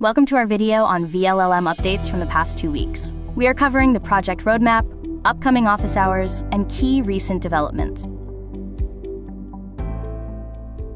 Welcome to our video on VLLM updates from the past 2 weeks. We are covering the project roadmap, upcoming office hours, and key recent developments.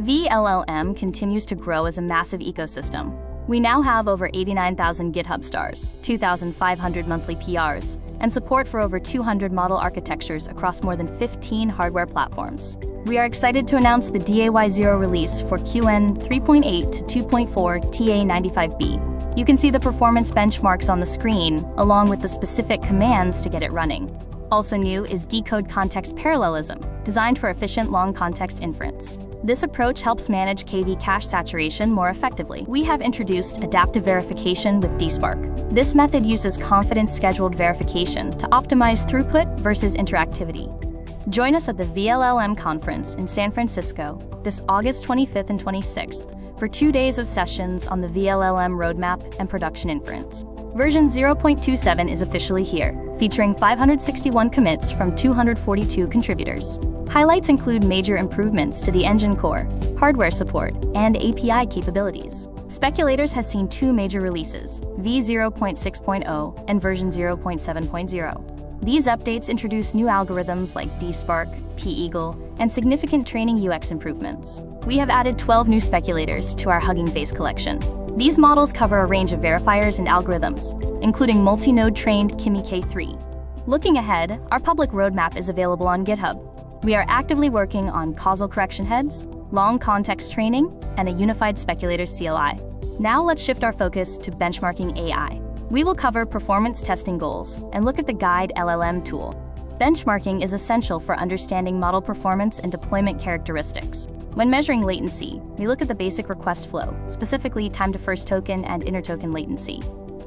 VLLM continues to grow as a massive ecosystem. We now have over 89,000 GitHub stars, 2,500 monthly PRs, and support for over 200 model architectures across more than 15 hardware platforms. We are excited to announce the DAY0 release for QN 3.8 to 2.4 TA95B. You can see the performance benchmarks on the screen, along with the specific commands to get it running. Also new is decode context parallelism, designed for efficient long context inference. This approach helps manage KV cache saturation more effectively. We have introduced adaptive verification with DSpark. This method uses confidence-scheduled verification to optimize throughput versus interactivity. Join us at the VLLM conference in San Francisco this August 25th and 26th for 2 days of sessions on the VLLM roadmap and production inference. Version 0.27 is officially here, featuring 561 commits from 242 contributors. Highlights include major improvements to the engine core, hardware support, and API capabilities. Speculators has seen 2 major releases, v0.6.0 and version 0.7.0. These updates introduce new algorithms like DSpark, p-eagle, and significant training UX improvements. We have added 12 new speculators to our Hugging Face collection. These models cover a range of verifiers and algorithms, including multi-node trained Kimi K3. Looking ahead, our public roadmap is available on GitHub. We are actively working on causal correction heads, long context training, and a unified speculator CLI. Now let's shift our focus to benchmarking AI. We will cover performance testing goals and look at the GuideLLM tool. Benchmarking is essential for understanding model performance and deployment characteristics. When measuring latency, we look at the basic request flow, specifically time to first token and intertoken latency.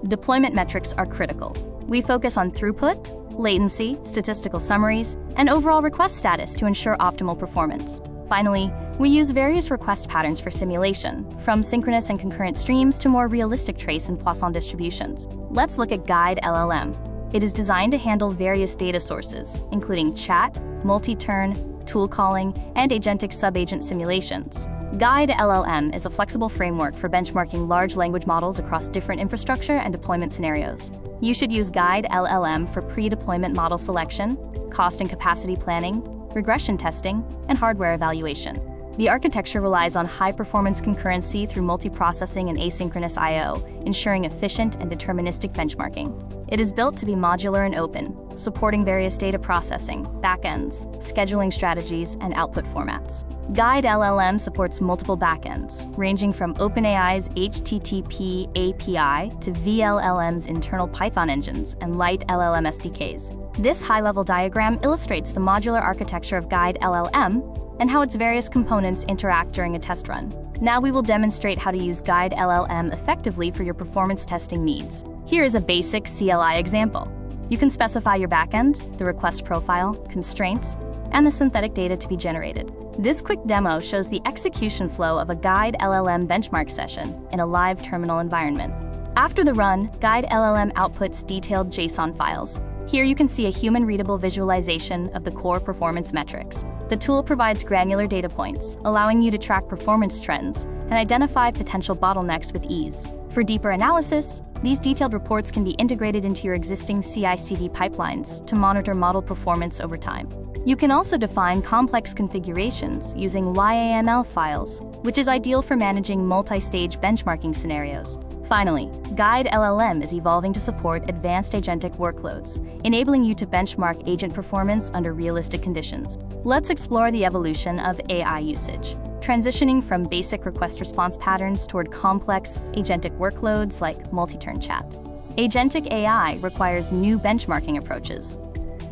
Deployment metrics are critical. We focus on throughput, latency, statistical summaries, and overall request status to ensure optimal performance. Finally, we use various request patterns for simulation, from synchronous and concurrent streams to more realistic trace and Poisson distributions. Let's look at GuideLLM. It is designed to handle various data sources, including chat, multi-turn, tool calling, and agentic sub-agent simulations. GuideLLM is a flexible framework for benchmarking large language models across different infrastructure and deployment scenarios. You should use GuideLLM for pre-deployment model selection, cost and capacity planning, regression testing, and hardware evaluation. The architecture relies on high-performance concurrency through multiprocessing and asynchronous I/O, ensuring efficient and deterministic benchmarking. It is built to be modular and open, supporting various data processing, backends, scheduling strategies, and output formats. GuideLLM supports multiple backends, ranging from OpenAI's HTTP API to VLLM's internal Python engines and light LLM SDKs. This high-level diagram illustrates the modular architecture of GuideLLM and how its various components interact during a test run. Now we will demonstrate how to use GuideLLM effectively for your performance testing needs. Here is a basic CLI example. You can specify your backend, the request profile, constraints, and the synthetic data to be generated. This quick demo shows the execution flow of a GuideLLM benchmark session in a live terminal environment. After the run, GuideLLM outputs detailed JSON files. Here you can see a human-readable visualization of the core performance metrics. The tool provides granular data points, allowing you to track performance trends and identify potential bottlenecks with ease. For deeper analysis, these detailed reports can be integrated into your existing CI/CD pipelines to monitor model performance over time. You can also define complex configurations using YAML files, which is ideal for managing multi-stage benchmarking scenarios. Finally, GuideLLM is evolving to support advanced agentic workloads, enabling you to benchmark agent performance under realistic conditions. Let's explore the evolution of AI usage, transitioning from basic request response patterns toward complex agentic workloads like multi-turn chat. Agentic AI requires new benchmarking approaches.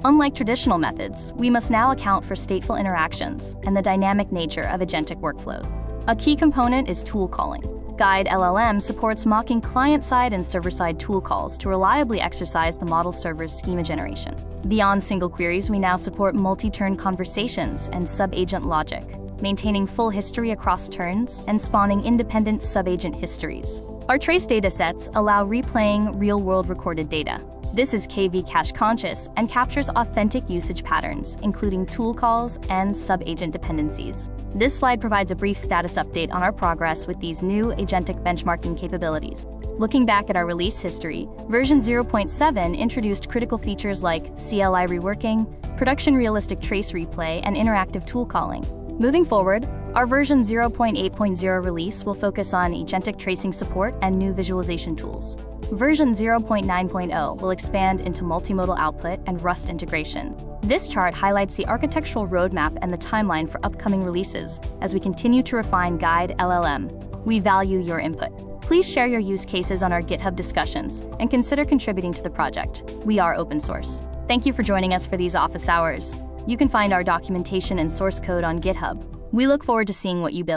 Unlike traditional methods, we must now account for stateful interactions and the dynamic nature of agentic workflows. A key component is tool calling. GuideLLM supports mocking client-side and server-side tool calls to reliably exercise the model server's schema generation. Beyond single queries, we now support multi-turn conversations and sub-agent logic, maintaining full history across turns and spawning independent sub-agent histories. Our trace datasets allow replaying real-world recorded data. This is KV cache conscious and captures authentic usage patterns, including tool calls and sub-agent dependencies. This slide provides a brief status update on our progress with these new agentic benchmarking capabilities. Looking back at our release history, version 0.7 introduced critical features like CLI reworking, production realistic trace replay, and interactive tool calling. Moving forward, our version 0.8.0 release will focus on agentic tracing support and new visualization tools. Version 0.9.0 will expand into multimodal output and Rust integration. This chart highlights the architectural roadmap and the timeline for upcoming releases as we continue to refine GuideLLM. We value your input. Please share your use cases on our GitHub discussions and consider contributing to the project. We are open source. Thank you for joining us for these office hours. You can find our documentation and source code on GitHub. We look forward to seeing what you build.